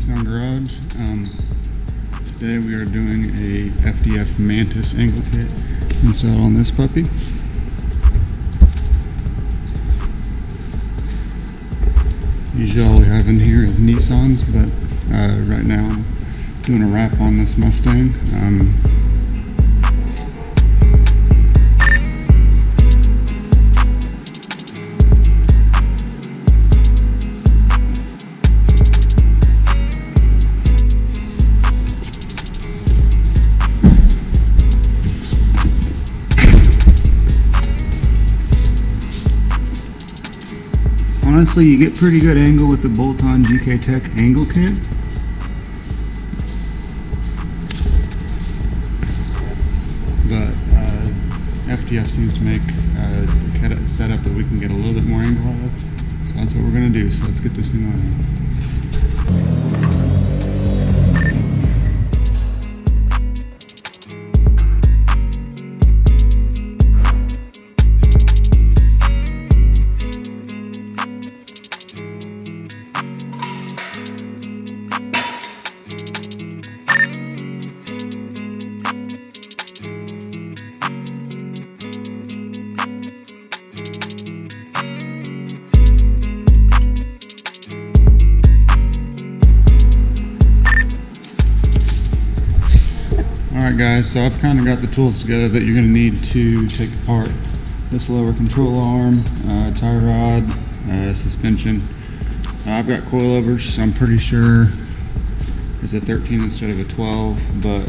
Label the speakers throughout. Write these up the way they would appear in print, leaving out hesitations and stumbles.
Speaker 1: Tucson Garage. Today we are doing a FDF Mantis Angle Kit install on this puppy. Usually all we have in here is Nissans, but right now I'm doing a wrap on this Mustang. Honestly, you get pretty good angle with the bolt-on GK Tech Angle Kit. But FDF seems to make a setup that we can get a little bit more angle out of. So that's what we're going to do. So let's get this thing on. Alright guys, so I've kind of got the tools together that you're going to need to take apart this lower control arm, tie rod, suspension. I've got coilovers, so I'm pretty sure it's a 13 instead of a 12, but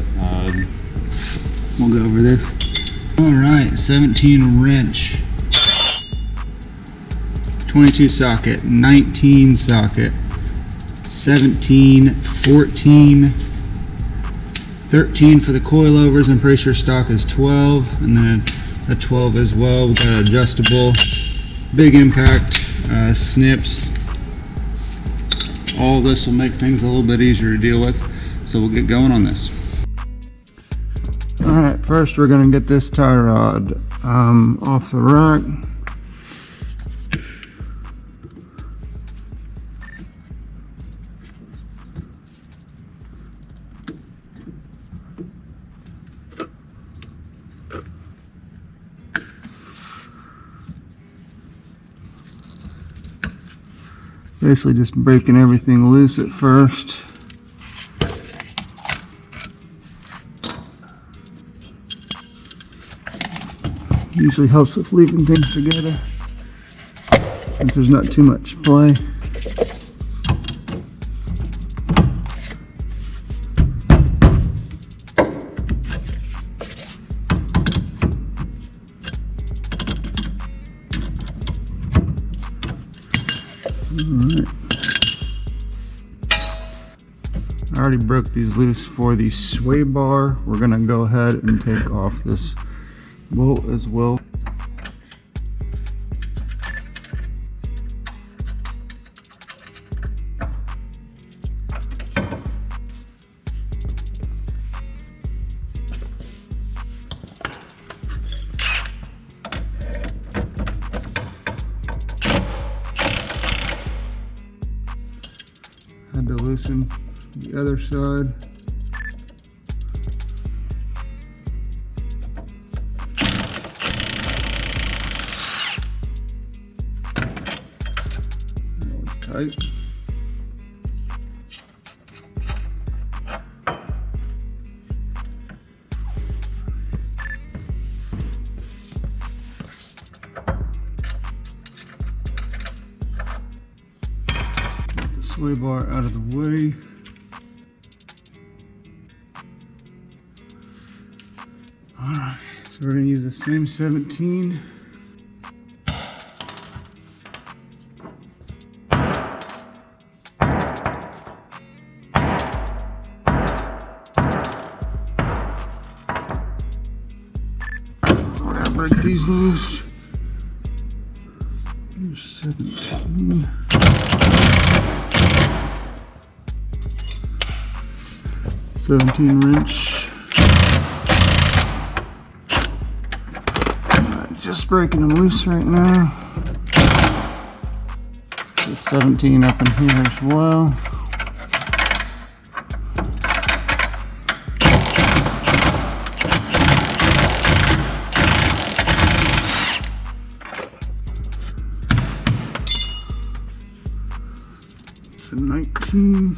Speaker 1: we'll go over this. Alright, 17 wrench, 22 socket, 19 socket, 17, 14, 13 for the coilovers. I'm pretty sure stock is 12, and then a 12 as well. We've got adjustable, big impact, snips. All this will make things a little bit easier to deal with, so we'll get going on this. Alright, first we're going to get this tie rod off the rack. Basically just breaking everything loose at first. Usually helps with leaving things together since there's not too much play. Alright. I already broke these loose for the sway bar. We're going to go ahead and take off this bolt as well. Had to loosen the other side. That was tight. Sway bar out of the way. Alright, so we're going to use the same 17. We're going to break these loose. Here's 17. Wrench. Just breaking them loose right now. There's 17 up in here as well. So 19.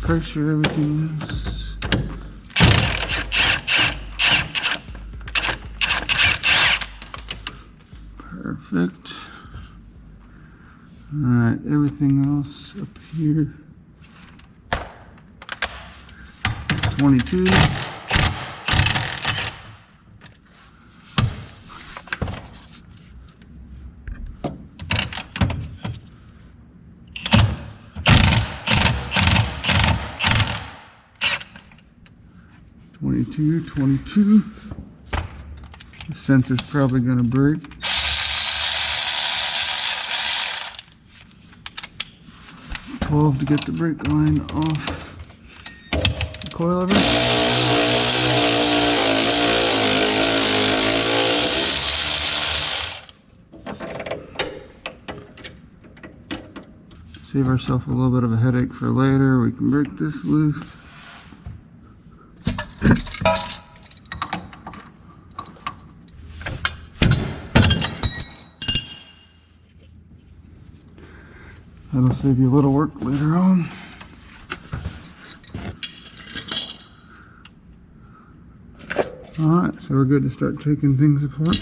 Speaker 1: Pressure everything is. Perfect. Alright, everything else up here. 22. Twenty-two. The sensor's probably going to break. To get the brake line off the coilover. Save ourselves a little bit of a headache for later. We can break this loose. That'll save you a little work later on. Alright, so we're good to start taking things apart.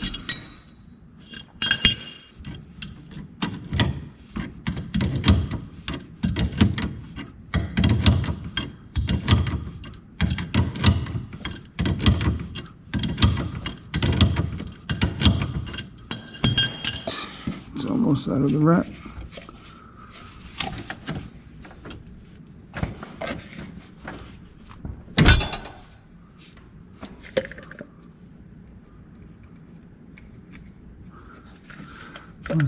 Speaker 1: It's almost out of the rack.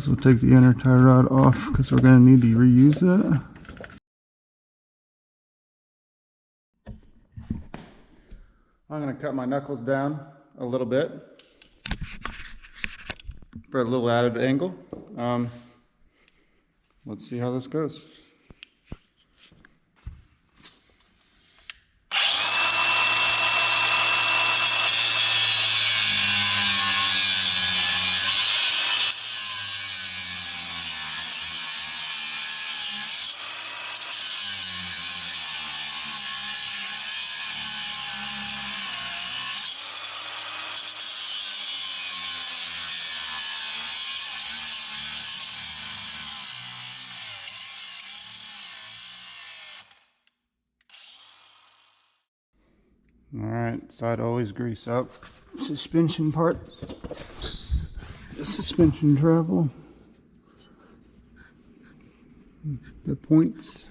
Speaker 1: So we'll take the inner tie rod off because we're going to need to reuse that. I'm going to cut my knuckles down a little bit for a little added angle. Let's see how this goes. Alright, so I'd always grease up suspension part, the suspension travel, the points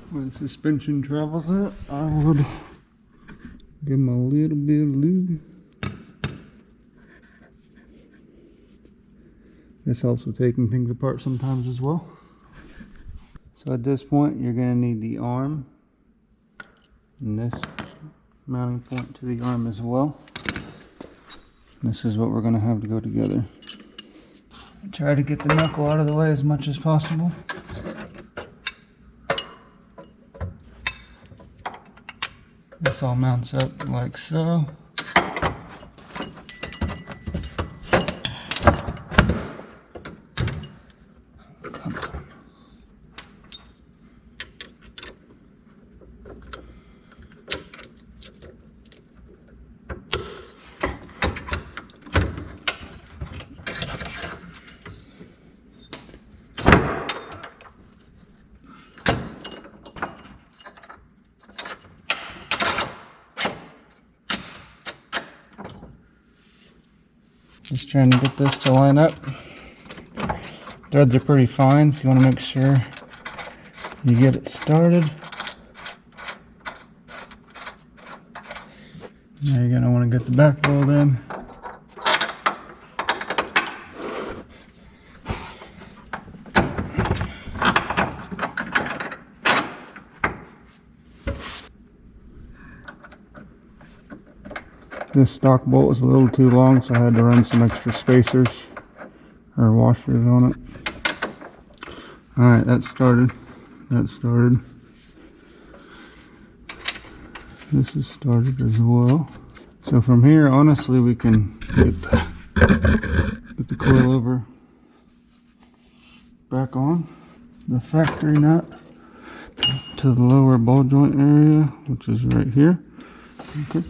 Speaker 1: where the suspension travels at. I would give them a little bit of lube. This helps with taking things apart sometimes as well. So at this point you're going to need the arm and this mounting point to the arm as well. This is what we're going to have to go together. Try to get the knuckle out of the way as much as possible. This all mounts up like so. Just trying to get this to line up. Threads are pretty fine, so you want to make sure you get it started. Now you're going to want to get the back rolled in. This stock bolt was a little too long, so I had to run some extra spacers or washers on it. Alright, that started. This is started as well. So from here, honestly, we can get the coilover back on. The factory nut to the lower ball joint area, which is right here. Okay.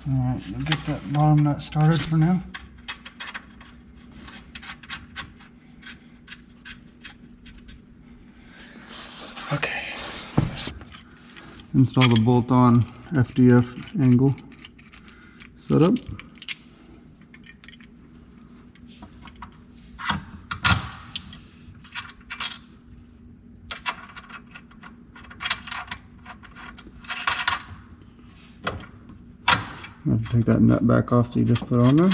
Speaker 1: Alright, we'll get that bottom nut started for now. Okay. Install the bolt-on FDF angle setup. I have to take that nut back off that you just put on there.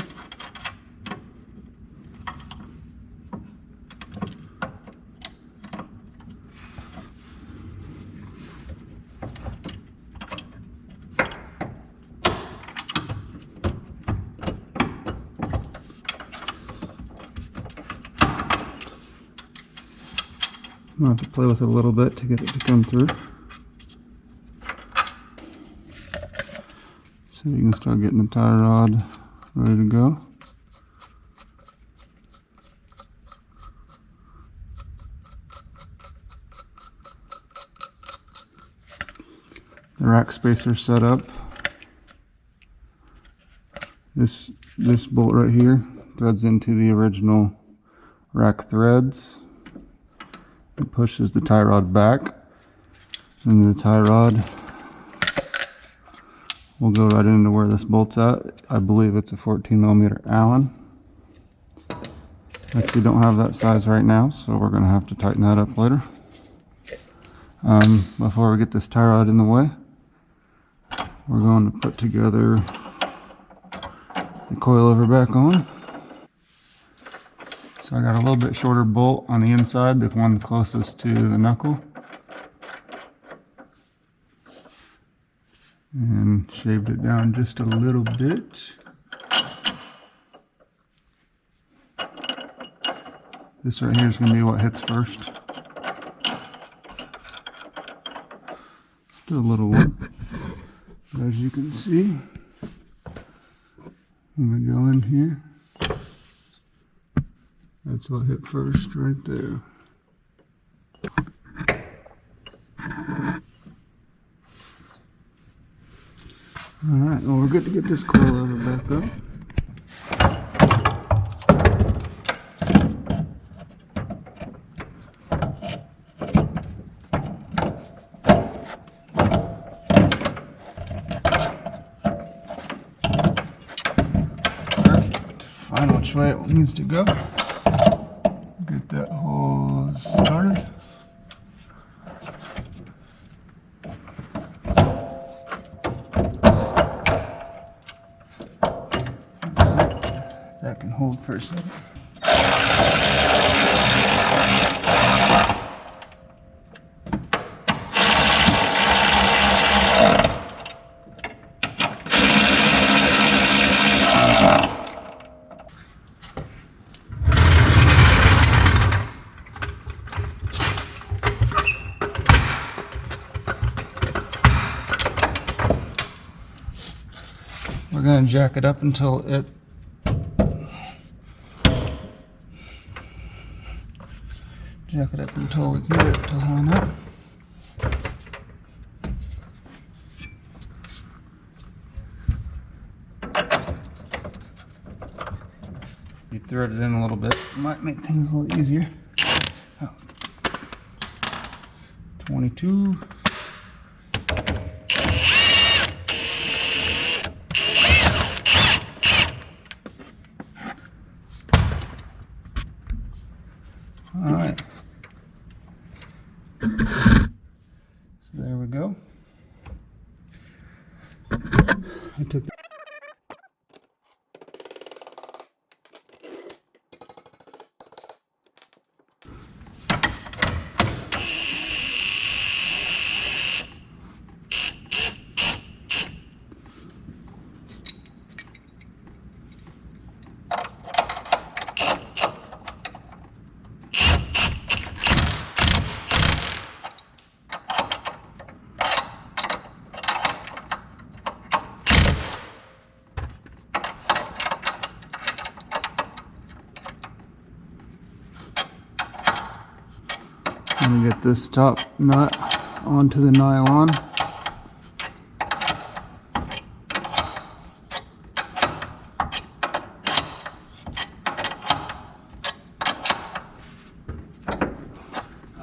Speaker 1: I'll have to play with it a little bit to get it to come through. So you can start getting the tie rod ready to go. The rack spacer set up. This bolt right here threads into the original rack threads. It pushes the tie rod back, and the tie rod will go right into where this bolt's at. I believe it's a 14mm Allen. Actually don't have that size right now, so we're going to have to tighten that up later. Before we get this tie rod in the way, we're going to put together the coilover back on. So I got a little bit shorter bolt on the inside, the one closest to the knuckle, and shaved it down just a little bit. This right here is going to be what hits first. Still a little one, but as you can see, when we go in here, that's what hit first right there. Alright, well, we're good to get this coilover back up. Perfect. Find which way it needs to go. Get that hose started. That can hold for a second. We're going to jack it up until it we can get it to line up. You thread it in a little bit, might make things a little easier. 22. Alright. So there we go. I took this top nut onto the nylon.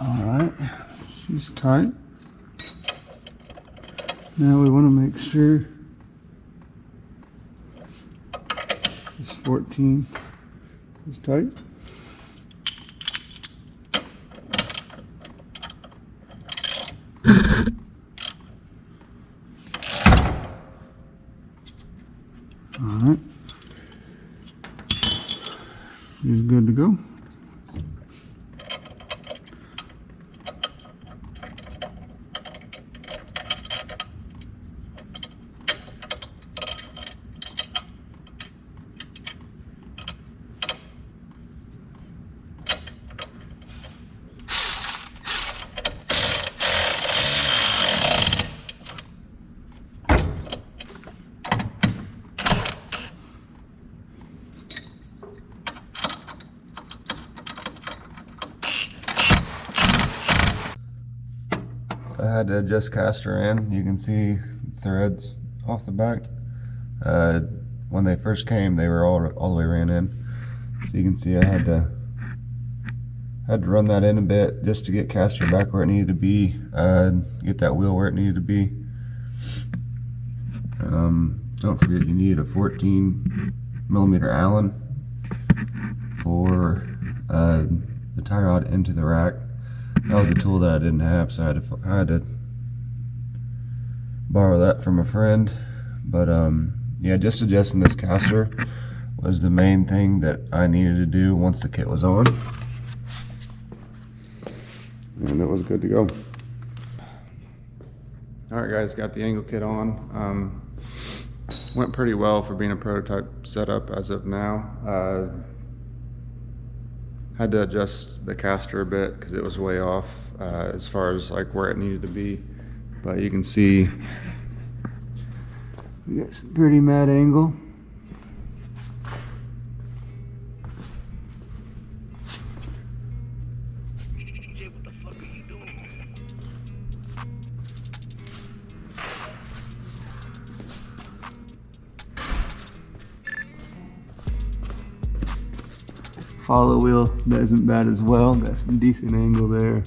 Speaker 1: Alright, she's tight. Now we want to make sure this 14 is tight. Alright, she's good to go.
Speaker 2: I had to adjust caster in. You can see threads off the back. When they first came, they were all the way ran in. So you can see I had to run that in a bit just to get caster back where it needed to be, get that wheel where it needed to be. Don't forget you need a 14mm Allen for the tie rod into the rack. That was a tool that I didn't have, so I had to borrow that from a friend. But yeah, just adjusting this caster was the main thing that I needed to do once the kit was on, and it was good to go.
Speaker 1: Alright guys, got the angle kit on. Went pretty well for being a prototype setup as of now. Had to adjust the caster a bit because it was way off as far as like where it needed to be, but you can see we got some pretty mad angle.
Speaker 3: What the fuck are you doing?
Speaker 1: Follow wheel that isn't bad as well. Got some decent angle there.